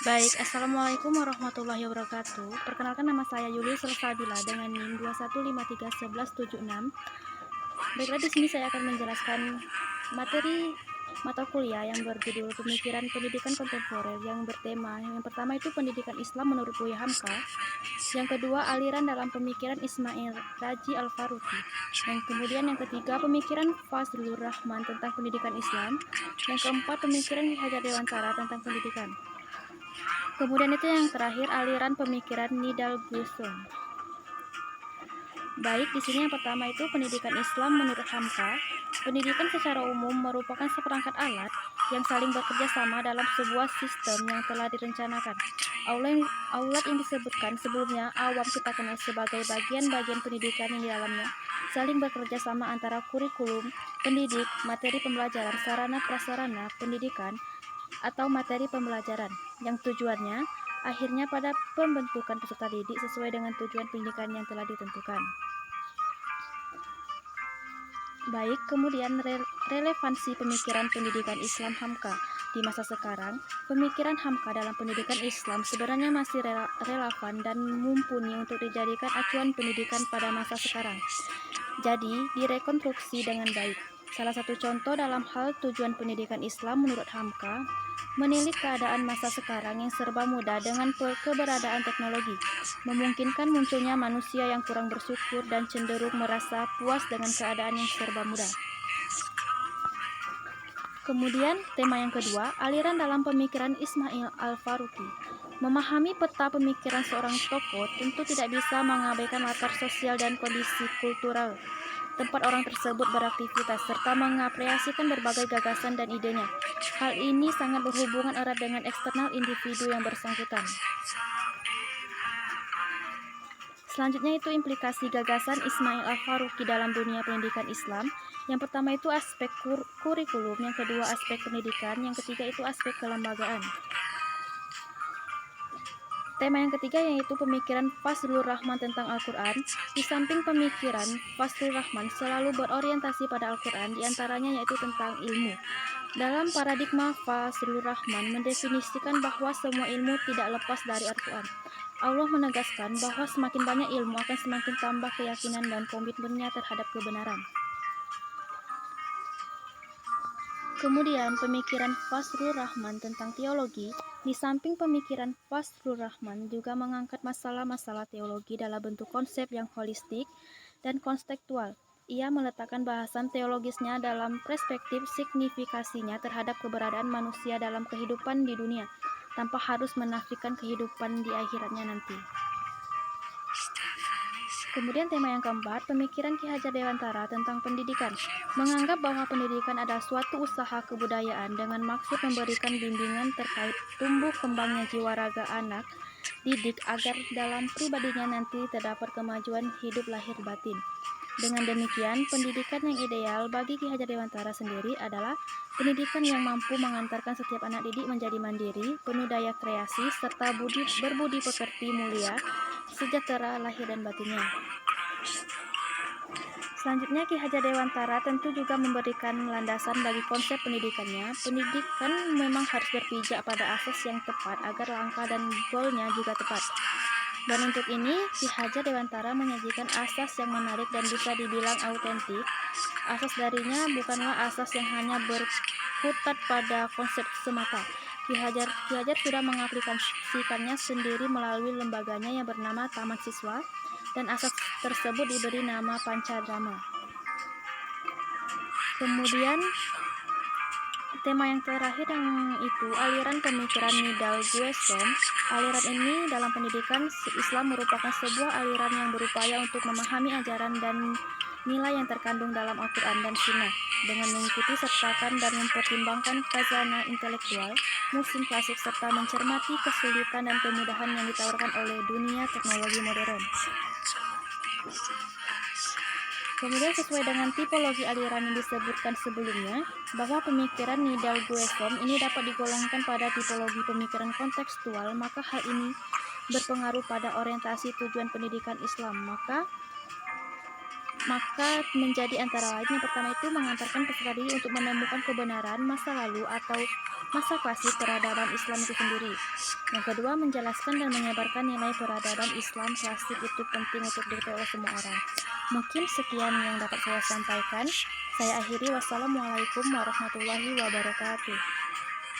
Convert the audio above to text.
Baik, Assalamualaikum warahmatullahi wabarakatuh. Perkenalkan, nama saya Yuli Salsabila dengan NIM 2153176. Baiklah, di sini saya akan menjelaskan materi mata kuliah yang berjudul Pemikiran Pendidikan Kontemporer yang bertema yang pertama itu pendidikan Islam menurut Buya Hamka, yang kedua aliran dalam pemikiran Ismail Raji Al-Faruqi, yang kemudian yang ketiga pemikiran Fazlur Rahman tentang pendidikan Islam, yang keempat pemikiran Ki Hajar Dewantara tentang pendidikan. Kemudian itu yang terakhir aliran pemikiran Nidal Guson. Baik, di sini yang pertama itu pendidikan Islam menurut Hamka. Pendidikan secara umum merupakan seperangkat alat yang saling bekerja sama dalam sebuah sistem yang telah direncanakan. Aulat yang disebutkan sebelumnya awam kita kenal sebagai bagian-bagian pendidikan yang di dalamnya saling bekerja sama antara kurikulum, pendidik, materi pembelajaran, sarana prasarana pendidikan, atau materi pembelajaran yang tujuannya akhirnya pada pembentukan peserta didik sesuai dengan tujuan pendidikan yang telah ditentukan. Baik, kemudian relevansi pemikiran pendidikan Islam Hamka di masa sekarang. Pemikiran Hamka dalam pendidikan Islam sebenarnya masih relevan dan mumpuni untuk dijadikan acuan pendidikan pada masa sekarang. Jadi, direkonstruksi dengan baik. Salah satu contoh dalam hal tujuan pendidikan Islam menurut Hamka, menilik keadaan masa sekarang yang serba mudah dengan keberadaan teknologi, memungkinkan munculnya manusia yang kurang bersyukur dan cenderung merasa puas dengan keadaan yang serba mudah. Kemudian, tema yang kedua, aliran dalam pemikiran Ismail Al-Faruqi. Memahami peta pemikiran seorang tokoh tentu tidak bisa mengabaikan latar sosial dan kondisi kultural tempat orang tersebut beraktivitas, serta mengapresiasikan berbagai gagasan dan idenya. Hal ini sangat berhubungan erat dengan eksternal individu yang bersangkutan. Selanjutnya itu implikasi gagasan Ismail Al-Faruqi dalam dunia pendidikan Islam. Yang pertama itu aspek kurikulum, yang kedua aspek pendidikan, yang ketiga itu aspek kelembagaan. Tema yang ketiga yaitu pemikiran Fazlur Rahman tentang Al-Quran. Di samping pemikiran Fazlur Rahman selalu berorientasi pada Al-Quran, diantaranya yaitu tentang ilmu. Dalam paradigma Fazlur Rahman mendefinisikan bahwa semua ilmu tidak lepas dari Al-Quran. Allah menegaskan bahwa semakin banyak ilmu akan semakin tambah keyakinan dan komitmennya terhadap kebenaran. Kemudian pemikiran Fazlur Rahman tentang teologi. Di samping pemikiran Fazlur Rahman juga mengangkat masalah-masalah teologi dalam bentuk konsep yang holistik dan konstekstual. Ia meletakkan bahasan teologisnya dalam perspektif signifikasinya terhadap keberadaan manusia dalam kehidupan di dunia, tanpa harus menafikan kehidupan di akhiratnya nanti. Kemudian tema yang keempat, pemikiran Ki Hajar Dewantara tentang pendidikan. Menganggap bahwa pendidikan adalah suatu usaha kebudayaan dengan maksud memberikan bimbingan terkait tumbuh kembangnya jiwa raga anak didik agar dalam pribadinya nanti terdapat kemajuan hidup lahir batin. Dengan demikian, pendidikan yang ideal bagi Ki Hajar Dewantara sendiri adalah pendidikan yang mampu mengantarkan setiap anak didik menjadi mandiri, penuh daya kreasi, serta berbudi pekerti mulia, sejahtera lahir dan batinnya. Selanjutnya, Ki Hajar Dewantara tentu juga memberikan landasan bagi konsep pendidikannya. Pendidikan memang harus berpijak pada asas yang tepat agar langkah dan goalnya juga tepat. Dan untuk ini, Ki Hajar Dewantara menyajikan asas yang menarik dan bisa dibilang autentik. Asas darinya bukanlah asas yang hanya berkutat pada konsep semata. Ki Hajar sudah mengaplikasikannya sendiri melalui lembaganya yang bernama Taman Siswa, dan asas tersebut diberi nama Pancadharma. Kemudian tema yang terakhir yang itu aliran pemikiran Nidal Gueson. Aliran ini dalam pendidikan Islam merupakan sebuah aliran yang berupaya untuk memahami ajaran dan nilai yang terkandung dalam Al-Quran dan Sunnah dengan mengikuti sertakan dan mempertimbangkan khazanah intelektual muslim klasik serta mencermati kesulitan dan kemudahan yang ditawarkan oleh dunia teknologi modern. Kemudian sesuai dengan tipologi aliran yang disebutkan sebelumnya, bahwa pemikiran Nidal Gueson ini dapat digolongkan pada tipologi pemikiran kontekstual, maka hal ini berpengaruh pada orientasi tujuan pendidikan Islam. Maka Maka menjadi antara lain yang pertama itu mengantarkan peserta didik untuk menemukan kebenaran masa lalu atau masa klasik peradaban Islam itu sendiri. Yang kedua, menjelaskan dan menyebarkan nilai peradaban Islam klasik itu penting untuk diketahui oleh semua orang. Mungkin sekian yang dapat saya sampaikan. Saya akhiri. Wassalamualaikum warahmatullahi wabarakatuh.